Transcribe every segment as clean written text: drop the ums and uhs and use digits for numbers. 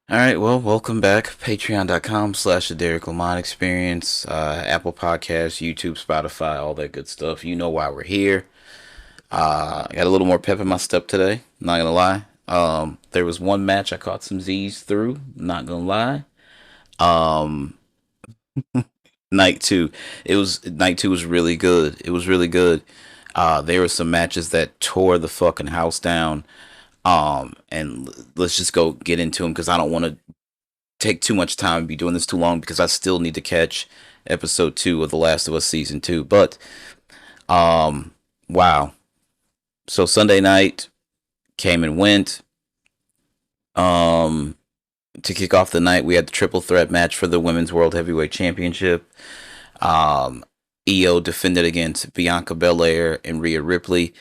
All right, well, welcome back. Patreon.com/the Derrick Lamon Experience, Apple Podcasts, YouTube, Spotify, all that good stuff. You know why we're here. I got a little more pep in my step today. Not gonna lie. There was one match I caught some Z's through. Not gonna lie. Um, night two. Night two was really good. It was really good. There were some matches that tore the fucking house down. And let's just go get into them because I don't want to take too much time and be doing this too long because I still need to catch episode 2 of The Last of Us season 2. But um wow. So Sunday night came and went. Um to kick off the night, we had the triple threat match for the Women's World Heavyweight Championship. Um Io defended against Bianca Belair and Rhea Ripley.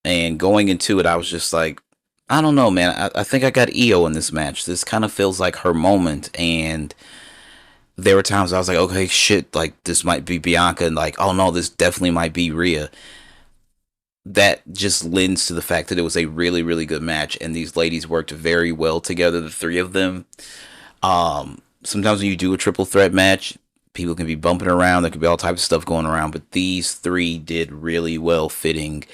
And going into it, I was just like, I don't know, man. I think I got Io in this match. This kind of feels like her moment. And there were times I was like, okay, shit, like this might be Bianca, and like, oh no, this definitely might be Rhea. That just lends to the fact that it was a really, really good match, and these ladies worked very well together, the three of them. Sometimes when you do a triple threat match, people can be bumping around, there could be all types of stuff going around, but these three did really well fitting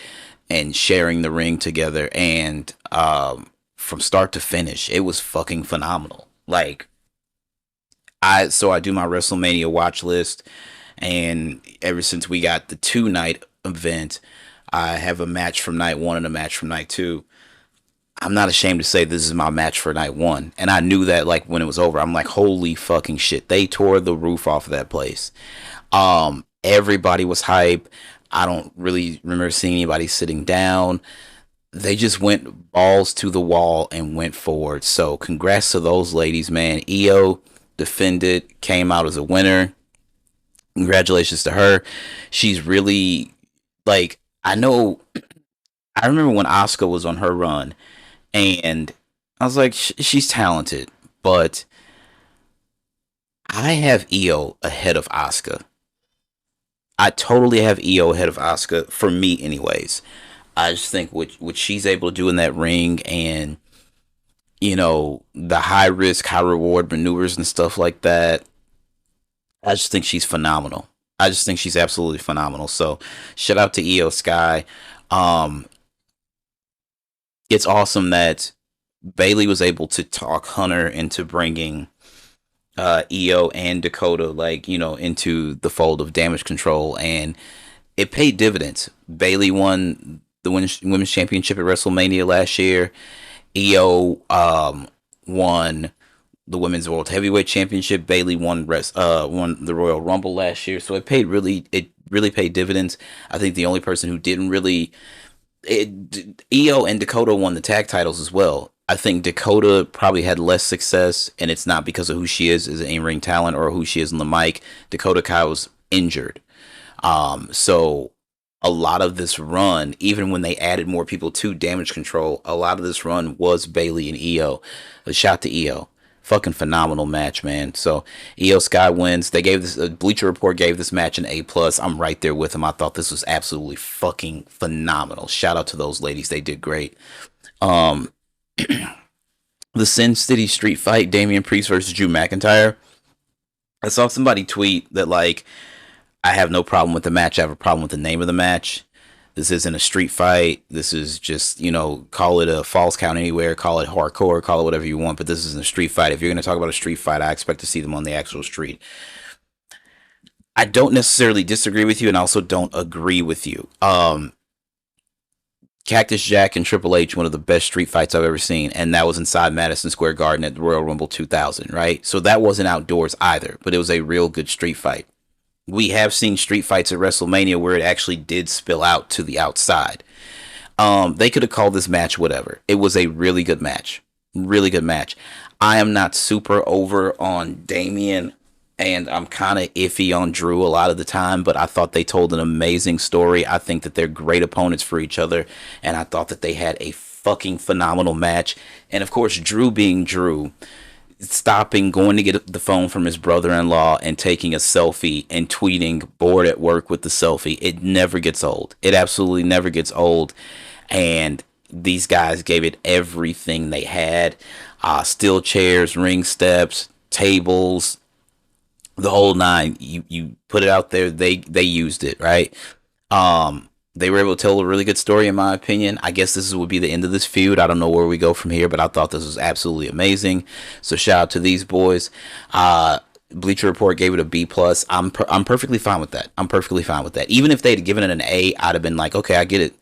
and sharing the ring together, and from start to finish, it was fucking phenomenal. Like, I do my WrestleMania watch list, and ever since we got the 2 night event, I have a match from night one and a match from night two. I'm not ashamed to say this is my match for night one, and I knew that like when it was over. I'm like, holy fucking shit! They tore the roof off of that place. Everybody was hype. I don't really remember seeing anybody sitting down. They just went balls to the wall and went forward. So congrats to those ladies, man. Io defended, came out as a winner. Congratulations to her. She's really like, I know. I remember when Asuka was on her run, and I was like, she's talented, but I have Io ahead of Asuka. I totally have Io ahead of Asuka for me, anyways. I just think what she's able to do in that ring, and the high risk, high reward maneuvers and stuff like that. I just think she's phenomenal. I just think she's absolutely phenomenal. So shout out to Io Sky. Um, it's awesome that Bailey was able to talk Hunter into bringing Io and Dakota, like, into the fold of Damage Control, and it paid dividends. Bailey won the women's championship at WrestleMania last year. Io won the women's world heavyweight championship. Bailey won the Royal Rumble last year, so it really paid dividends. I think the only person who didn't really Io and Dakota won the tag titles as well. I think Dakota probably had less success, and it's not because of who she is as an in-ring talent or who she is on the mic. Dakota Kai was injured. So a lot of this run, even when they added more people to Damage Control, a lot of this run was Bailey and Io. A shout to Io. Fucking phenomenal match, man. So Io Sky wins. They gave this Bleacher Report gave this match an A+. I'm right there with them. I thought this was absolutely fucking phenomenal. Shout out to those ladies. They did great. Um the Sin City Street Fight, Damian Priest versus Drew McIntyre. I saw somebody tweet that, like, I have no problem with the match. I have a problem with the name of the match. This isn't a street fight. This is just, call it a Falls Count Anywhere, call it hardcore, call it whatever you want, but this isn't a street fight. If you're going to talk about a street fight, I expect to see them on the actual street. I don't necessarily disagree with you, and also don't agree with you. Cactus Jack and Triple H, one of the best street fights I've ever seen, and that was inside Madison Square Garden at the Royal Rumble 2000, right? So that wasn't outdoors either, but it was a real good street fight. We have seen street fights at WrestleMania where it actually did spill out to the outside. They could have called this match whatever. It was a really good match. Really good match. I am not super over on Damien, and I'm kind of iffy on Drew a lot of the time, but I thought they told an amazing story. I think that they're great opponents for each other, and I thought that they had a fucking phenomenal match. And of course, Drew being Drew, stopping, going to get the phone from his brother-in-law and taking a selfie and tweeting bored at work with the selfie. It never gets old. It absolutely never gets old. And these guys gave it everything they had. steel chairs, ring steps, tables, the whole nine. You put it out there. They used it, right. They were able to tell a really good story, in my opinion. I guess this would be the end of this feud. I don't know where we go from here, but I thought this was absolutely amazing. So shout out to these boys. Bleacher Report gave it a B plus. I'm perfectly fine with that. I'm perfectly fine with that. Even if they'd given it an A, I'd have been like, okay, I get it.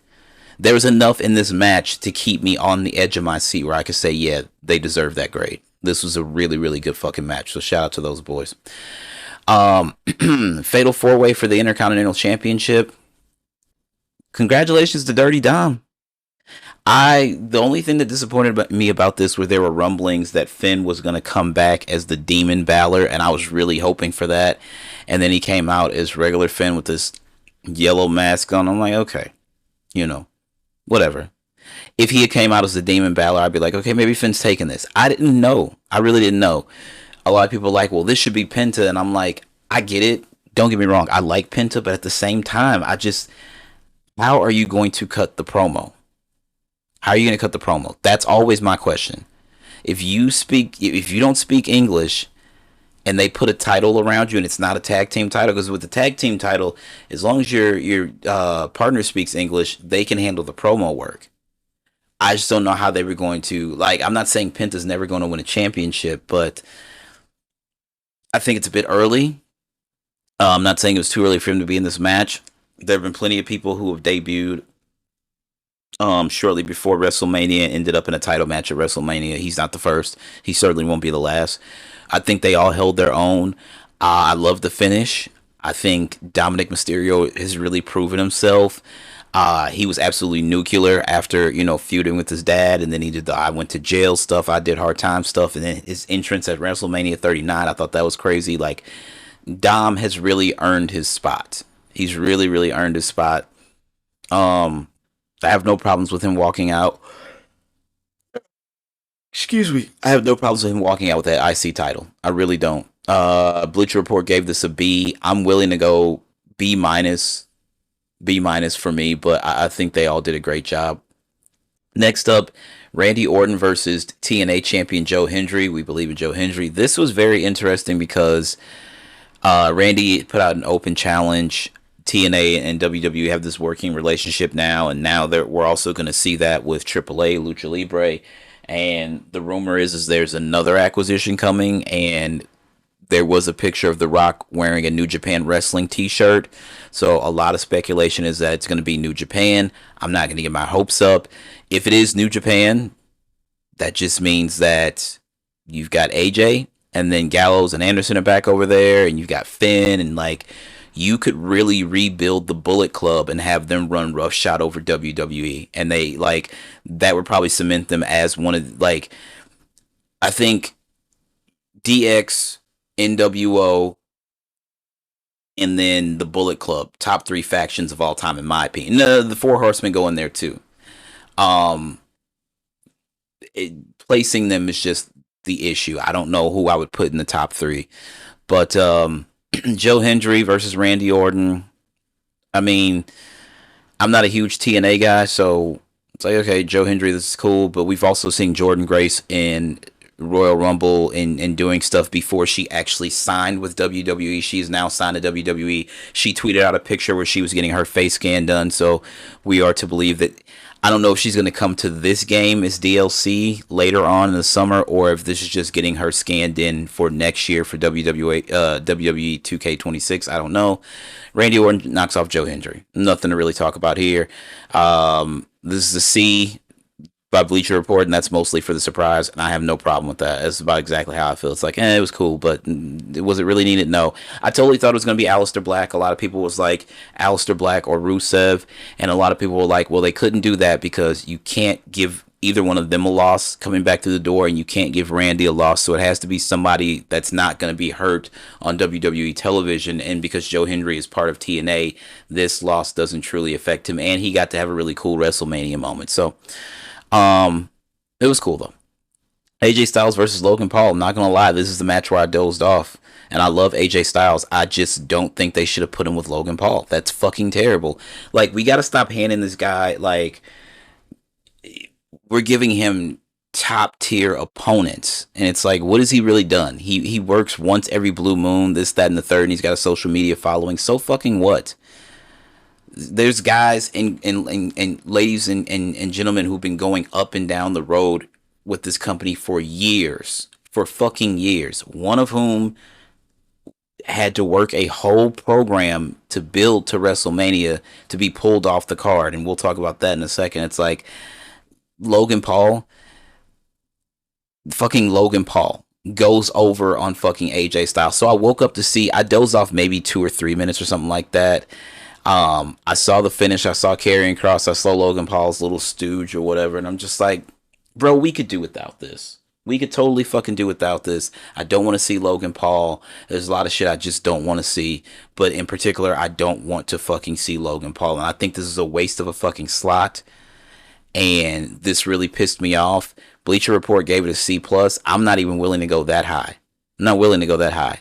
There was enough in this match to keep me on the edge of my seat where I could say, yeah, they deserve that grade. This was a really, really good fucking match. So shout out to those boys. Fatal 4-way for the Intercontinental Championship. Congratulations to Dirty Dom. The only thing that disappointed me about this were there were rumblings that Finn was going to come back as the Demon Balor, and I was really hoping for that. And then he came out as regular Finn with this yellow mask on. I'm like, okay, whatever. If he had came out as the Demon Balor, I'd be like, okay, maybe Finn's taking this. I didn't know. I really didn't know. A lot of people are like, well, this should be Penta, and I'm like, I get it. Don't get me wrong. I like Penta, but at the same time, how are you going to cut the promo? How are you going to cut the promo? That's always my question. If you don't speak English and they put a title around you and it's not a tag team title, because with the tag team title, as long as your partner speaks English, they can handle the promo work. I just don't know how they were going to, like, I'm not saying Penta's never going to win a championship, but I think it's a bit early. I'm not saying it was too early for him to be in this match. There have been plenty of people who have debuted shortly before WrestleMania and ended up in a title match at WrestleMania. He's not the first. He certainly won't be the last. I think they all held their own. I love the finish. I think Dominic Mysterio has really proven himself. He was absolutely nuclear after, feuding with his dad, and then he did the I went to jail stuff, I did hard time stuff, and then his entrance at WrestleMania 39, I thought that was crazy. Like, Dom has really earned his spot. He's really, really earned his spot. I have no problems with him walking out. Excuse me. I have no problems with him walking out with that IC title. I really don't. Bleacher Report gave this a B. I'm willing to go B minus. B minus for me, but I think they all did a great job. Next up, Randy Orton versus TNA champion Joe Hendry. We believe in Joe Hendry. This was very interesting because Randy put out an open challenge. TNA and WWE have this working relationship now, and now we're also going to see that with AAA, Lucha Libre. And the rumor is there's another acquisition coming, and there was a picture of The Rock wearing a New Japan Wrestling t-shirt. So a lot of speculation is that it's going to be New Japan. I'm not going to get my hopes up. If it is New Japan, that just means that you've got AJ, and then Gallows and Anderson are back over there, and you've got Finn, and like, you could really rebuild the Bullet Club and have them run roughshod over WWE. And that would probably cement them as one of, like, I think DX, NWO, and then the Bullet Club, top 3 factions of all time, in my opinion. The Four Horsemen go in there too. Placing them is just the issue. I don't know who I would put in the top 3, but Joe Hendry versus Randy Orton. I mean, I'm not a huge TNA guy, so it's like, okay, Joe Hendry, this is cool, but we've also seen Jordan Grace in Royal Rumble and doing stuff before she actually signed with WWE. She's now signed to WWE. She tweeted out a picture where she was getting her face scan done, so we are to believe that. I don't know if she's going to come to this game as DLC later on in the summer, or if this is just getting her scanned in for next year for WWE 2K26. I don't know. Randy Orton knocks off Joe Hendry. Nothing to really talk about here. This is a C by Bleacher Report, and that's mostly for the surprise, and I have no problem with that. That's about exactly how I feel. It's like, it was cool, but was it really needed? No. I totally thought it was going to be Aleister Black. A lot of people was like Aleister Black or Rusev, and a lot of people were like, well, they couldn't do that because you can't give either one of them a loss coming back through the door, and you can't give Randy a loss, so it has to be somebody that's not going to be hurt on WWE television, and because Joe Hendry is part of TNA, this loss doesn't truly affect him, and he got to have a really cool WrestleMania moment, so it was cool though. AJ Styles versus Logan Paul. I'm not gonna lie, this is the match where I dozed off. And I love AJ Styles. I just don't think they should have put him with Logan Paul. That's fucking terrible. Like, we gotta stop handing this guy, like, we're giving him top tier opponents. And it's like, what has he really done? He works once every blue moon, this, that, and the third, and he's got a social media following. So fucking what? There's guys and ladies and gentlemen who've been going up and down the road with this company for years. For fucking years. One of whom had to work a whole program to build to WrestleMania to be pulled off the card. And we'll talk about that in a second. It's like Logan Paul, fucking Logan Paul goes over on fucking AJ Styles. So I woke up to see, I dozed off maybe 2 or 3 minutes or something like that. I saw the finish. I saw Karrion Kross. I saw Logan Paul's little stooge or whatever. And I'm just like, bro, we could do without this. We could totally fucking do without this. I don't want to see Logan Paul. There's a lot of shit I just don't want to see. But in particular, I don't want to fucking see Logan Paul. And I think this is a waste of a fucking slot. And this really pissed me off. Bleacher Report gave it a C plus. I'm not even willing to go that high. I'm not willing to go that high.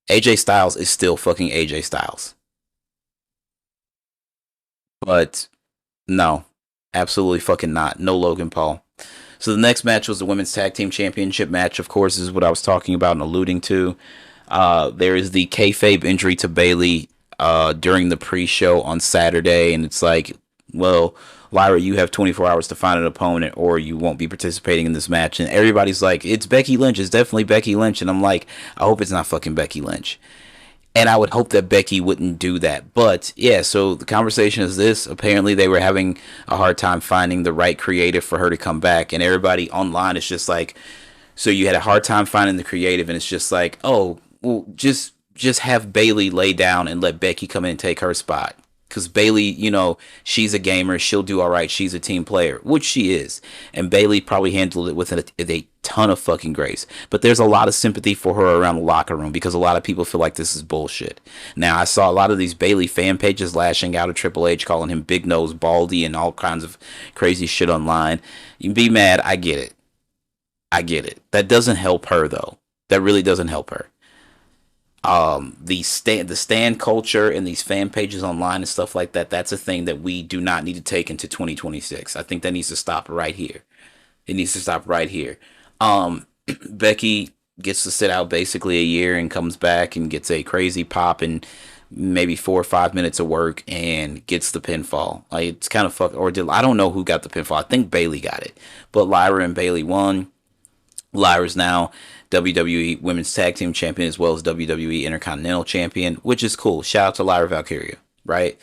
AJ Styles is still fucking AJ Styles. But no, absolutely fucking not. No Logan Paul. So the next match was the Women's Tag Team Championship match. Of course, this is what I was talking about and alluding to. There is the kayfabe injury to Bayley during the pre-show on Saturday, and it's like, well, Lyra, you have 24 hours to find an opponent, or you won't be participating in this match. And everybody's like, it's Becky Lynch. It's definitely Becky Lynch. And I'm like, I hope it's not fucking Becky Lynch. And I would hope that Becky wouldn't do that. But yeah, so the conversation is this. Apparently they were having a hard time finding the right creative for her to come back. And everybody online is just like, so you had a hard time finding the creative, and it's just like, oh, well, just have Bayley lay down and let Becky come in and take her spot. Because Bayley, you know, she's a gamer. She'll do all right. She's a team player, which she is. And Bayley probably handled it with a ton of fucking grace. But there's a lot of sympathy for her around the locker room because a lot of people feel like this is bullshit. Now, I saw a lot of these Bayley fan pages lashing out at Triple H, calling him Big Nose Baldy and all kinds of crazy shit online. You can be mad. I get it. I get it. That doesn't help her, though. That really doesn't help her. The stand culture and these fan pages online and stuff like that, that's a thing that we do not need to take into 2026. I think that needs to stop right here. It needs to stop right here. Becky gets to sit out basically a year and comes back and gets a crazy pop and maybe 4 or 5 minutes of work and gets the pinfall. Like, it's kind of I don't know who got the pinfall. I think Bayley got it, but Lyra and Bayley won. Lyra's now WWE Women's Tag Team Champion as well as WWE Intercontinental Champion, which is cool. Shout out to Lyra Valkyria, right?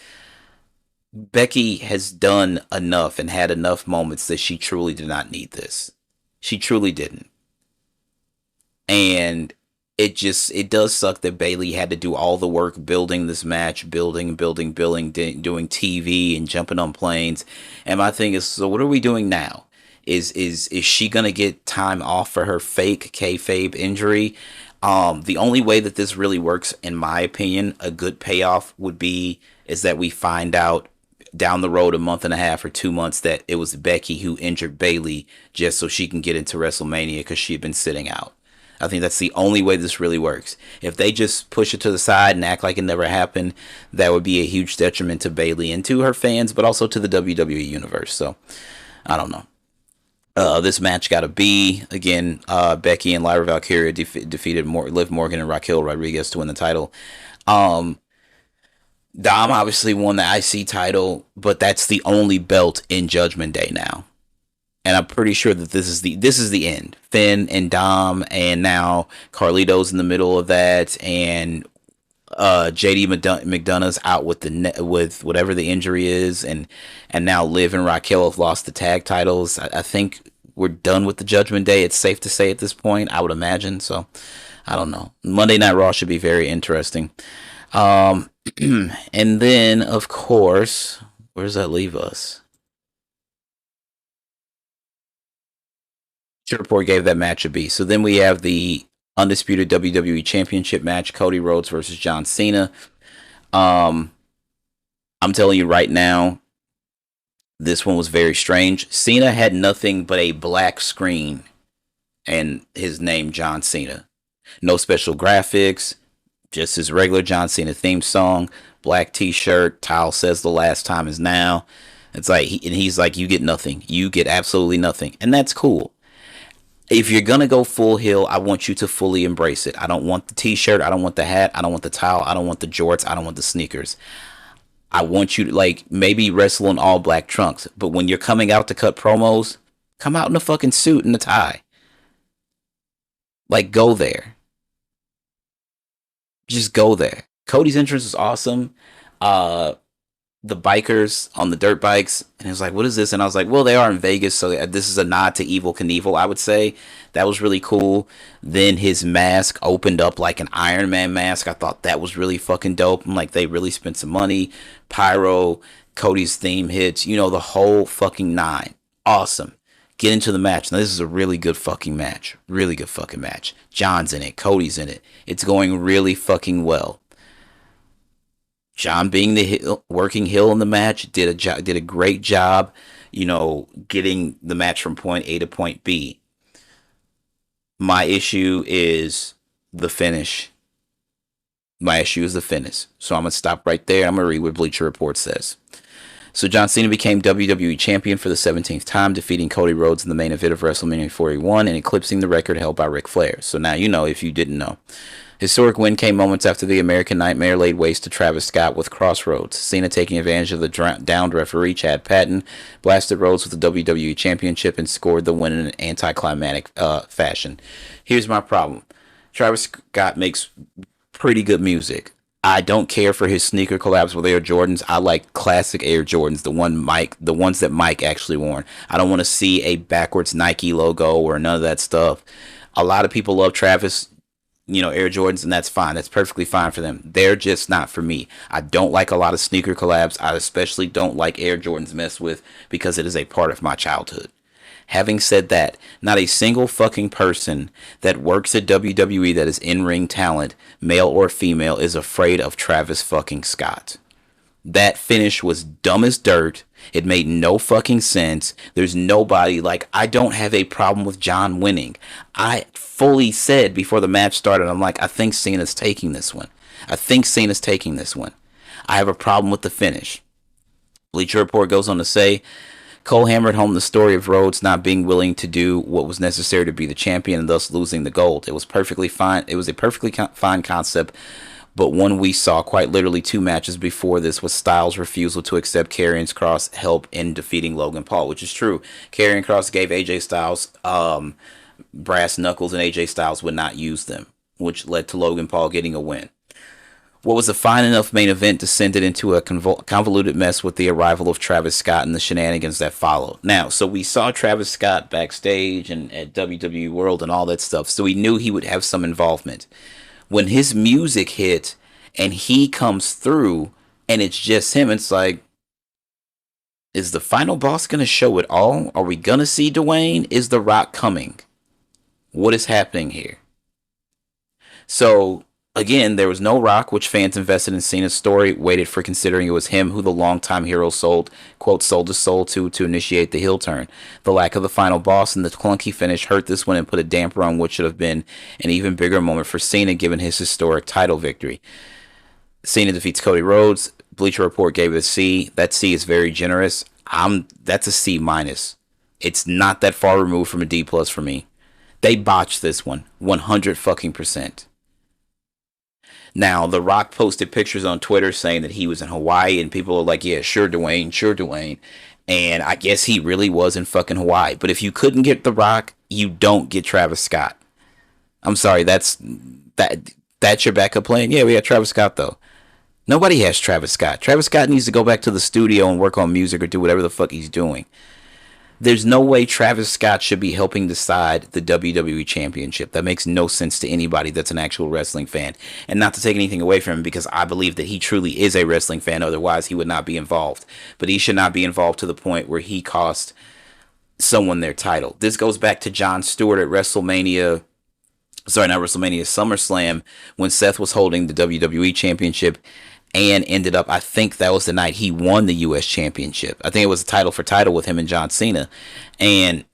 Becky has done enough and had enough moments that she truly did not need this. She truly didn't. And it does suck that Bayley had to do all the work building this match, building, doing TV and jumping on planes. And my thing is, so what are we doing now? Is she gonna get time off for her fake kayfabe injury? The only way that this really works, in my opinion, a good payoff would be is that we find out down the road, a month and a half or 2 months, that it was Becky who injured Bayley just so she can get into WrestleMania because she had been sitting out. I think that's the only way this really works. If they just push it to the side and act like it never happened, that would be a huge detriment to Bayley and to her fans, but also to the WWE universe. So I don't know. This match got a B. Again, Becky and Lyra Valkyria defeated Liv Morgan and Raquel Rodriguez to win the title. Dom obviously won the IC title, but that's the only belt in Judgment Day now. And I'm pretty sure that this is the end. Finn and Dom, and now Carlito's in the middle of that, and JD McDonough's out with with whatever the injury is, and now Liv and Raquel have lost the tag titles. I think we're done with the Judgment Day. It's safe to say at this point, I would imagine. So I don't know. Monday Night Raw should be very interesting. And then of course, where does that leave us? Report gave that match a B. So then we have the undisputed WWE Championship match: Cody Rhodes versus John Cena. I'm telling you right now, this one was very strange. Cena had nothing but a black screen and his name, John Cena. No special graphics, just his regular John Cena theme song, black t-shirt. Tile says the last time is now. It's like, and he's like, you get nothing. You get absolutely nothing. And that's cool. If you're going to go full heel, I want you to fully embrace it. I don't want the t-shirt. I don't want the hat. I don't want the towel. I don't want the jorts. I don't want the sneakers. I want you to, like, maybe wrestle in all black trunks. But when you're coming out to cut promos, come out in a fucking suit and a tie. Like, go there. Just go there. Cody's entrance was awesome. Uh, the bikers on the dirt bikes, and it was like, what is this? And I was like, well, they are in Vegas, so this is a nod to Evil Knievel, I would say. That was really cool. Then his mask opened up like an Iron Man mask. I thought that was really fucking dope. I'm like, they really spent some money. Pyro, Cody's theme hits, the whole fucking nine. Awesome. Get into the match. Now, this is a really good fucking match. Really good fucking match. John's in it. Cody's in it. It's going really fucking well. John, being the working heel in the match, did a great job, getting the match from point A to point B. My issue is the finish. So I'm gonna stop right there. I'm gonna read what Bleacher Report says. So John Cena became WWE Champion for the 17th time, defeating Cody Rhodes in the main event of WrestleMania 41 and eclipsing the record held by Ric Flair. So now you know if you didn't know. Historic win came moments after the American Nightmare laid waste to Travis Scott with Crossroads. Cena, taking advantage of the downed referee Chad Patton, blasted Rhodes with the WWE Championship and scored the win in an anticlimactic fashion. Here's my problem. Travis Scott makes pretty good music. I don't care for his sneaker collabs with Air Jordans. I like classic Air Jordans, the ones that Mike actually worn. I don't want to see a backwards Nike logo or none of that stuff. A lot of people love Travis, Air Jordans, and that's fine. That's perfectly fine for them. They're just not for me. I don't like a lot of sneaker collabs. I especially don't like Air Jordans messed with because it is a part of my childhood. Having said that, not a single fucking person that works at WWE that is in-ring talent, male or female, is afraid of Travis fucking Scott. That finish was dumb as dirt. It made no fucking sense. There's nobody, I don't have a problem with John winning. I fully said before the match started, I'm like, I think Cena's taking this one. I have a problem with the finish. Bleacher Report goes on to say, Cole hammered home the story of Rhodes not being willing to do what was necessary to be the champion and thus losing the gold. It was perfectly fine. It was a perfectly fine concept, but one we saw quite literally 2 matches before this was Styles' refusal to accept Karrion Kross' help in defeating Logan Paul, which is true. Karrion Kross gave AJ Styles brass knuckles, and AJ Styles would not use them, which led to Logan Paul getting a win. What was a fine enough main event descended into a convoluted mess with the arrival of Travis Scott and the shenanigans that followed. Now, so we saw Travis Scott backstage and at WWE World and all that stuff, so we knew he would have some involvement. When his music hit and he comes through and it's just him, it's like, is the final boss going to show it all? Are we going to see Dwayne? Is The Rock coming? What is happening here? So, again, there was no Rock, which fans invested in Cena's story, waited for, considering it was him who the longtime hero sold his soul to initiate the heel turn. The lack of the final boss and the clunky finish hurt this one and put a damper on what should have been an even bigger moment for Cena given his historic title victory. Cena defeats Cody Rhodes. Bleacher Report gave it a C. That C is very generous. That's a C minus. It's not that far removed from a D plus for me. They botched this one 100 fucking percent. Now, The Rock posted pictures on Twitter saying that he was in Hawaii, and people are like, yeah, sure, Dwayne. And I guess he really was in fucking Hawaii. But if you couldn't get The Rock, you don't get Travis Scott. I'm sorry, that's your backup plan? Yeah, we got Travis Scott, though. Nobody has Travis Scott. Travis Scott needs to go back to the studio and work on music or do whatever the fuck he's doing. There's no way Travis Scott should be helping decide the WWE Championship. That makes no sense to anybody that's an actual wrestling fan. And not to take anything away from him, because I believe that he truly is a wrestling fan. Otherwise, he would not be involved. But he should not be involved to the point where he cost someone their title. This goes back to Jon Stewart at WrestleMania. Sorry, not WrestleMania, SummerSlam, when Seth was holding the WWE Championship and ended up, I think that was the night he won the U.S. Championship. I think it was a title for title with him and John Cena. And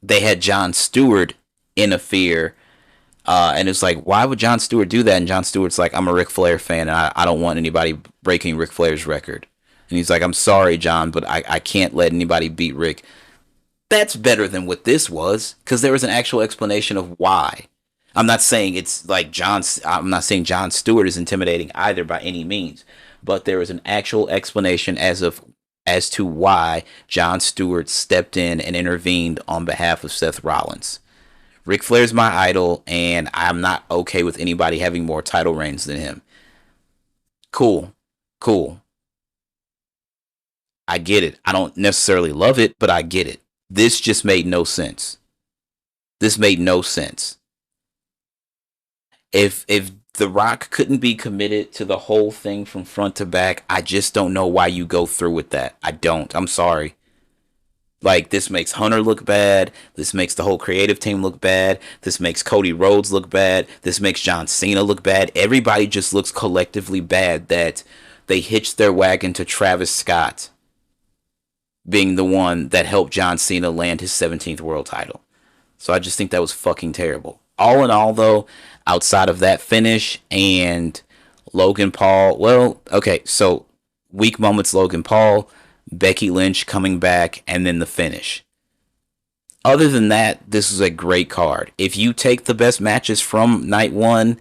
they had Jon Stewart interfere. And it's like, why would Jon Stewart do that? And Jon Stewart's like, I'm a Ric Flair fan, and I don't want anybody breaking Ric Flair's record. And he's like, I'm sorry, John, but I can't let anybody beat Rick. That's better than what this was, because there was an actual explanation of why. I'm not saying it's like I'm not saying John Stewart is intimidating either by any means, but there is an actual explanation as to why John Stewart stepped in and intervened on behalf of Seth Rollins. Ric Flair's my idol, and I'm not okay with anybody having more title reigns than him. Cool, cool. I get it. I don't necessarily love it, but I get it. This just made no sense. This made no sense. If The Rock couldn't be committed to the whole thing from front to back, I just don't know why you go through with that. I don't. I'm sorry. Like, this makes Hunter look bad. This makes the whole creative team look bad. This makes Cody Rhodes look bad. This makes John Cena look bad. Everybody just looks collectively bad that they hitched their wagon to Travis Scott being the one that helped John Cena land his 17th world title. So I just think that was fucking terrible. All in all, though, outside of that finish and Logan Paul, well, okay, so weak moments Logan Paul, Becky Lynch coming back, and then the finish. Other than that, this is a great card. If you take the best matches from night one,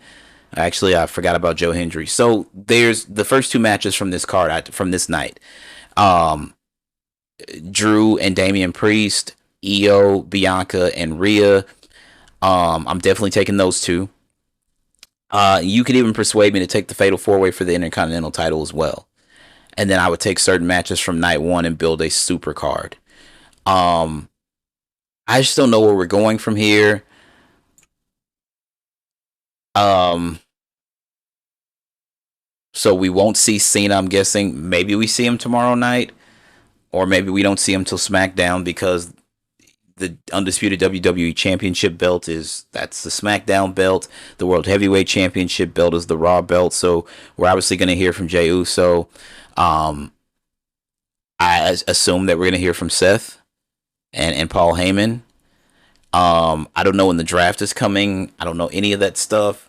actually, I forgot about Joe Hendry. So there's the first two matches from this card, from this night. Drew and Damian Priest, Io, Bianca, and Rhea. I'm definitely taking those two. You could even persuade me to take the Fatal 4-Way for the Intercontinental title as well. And then I would take certain matches from night one and build a super card. I just don't know where we're going from here. So we won't see Cena, I'm guessing. Maybe we see him tomorrow night. Or maybe we don't see him till SmackDown, because the undisputed WWE Championship belt that's the SmackDown belt. The World Heavyweight Championship belt is the Raw belt. So we're obviously going to hear from Jey Uso. I assume that we're going to hear from Seth and Paul Heyman. I don't know when the draft is coming. I don't know any of that stuff.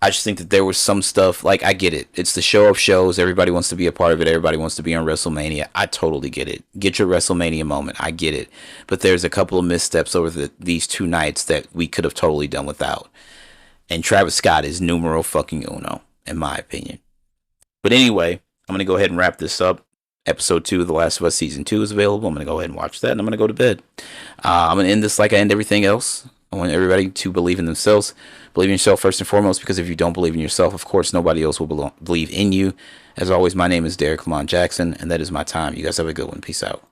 I just think that there was some stuff, like, I get it. It's the show of shows. Everybody wants to be a part of it. Everybody wants to be on WrestleMania. I totally get it. Get your WrestleMania moment. I get it. But there's a couple of missteps over these two nights that we could have totally done without. And Travis Scott is numero fucking uno, in my opinion. But anyway, I'm going to go ahead and wrap this up. Episode 2 of The Last of Us Season 2 is available. I'm going to go ahead and watch that, and I'm going to go to bed. I'm going to end this like I end everything else. I want everybody to believe in themselves. Believe in yourself first and foremost, because if you don't believe in yourself, of course, nobody else will believe in you. As always, my name is Derrick Lamon Jackson, and that is my time. You guys have a good one. Peace out.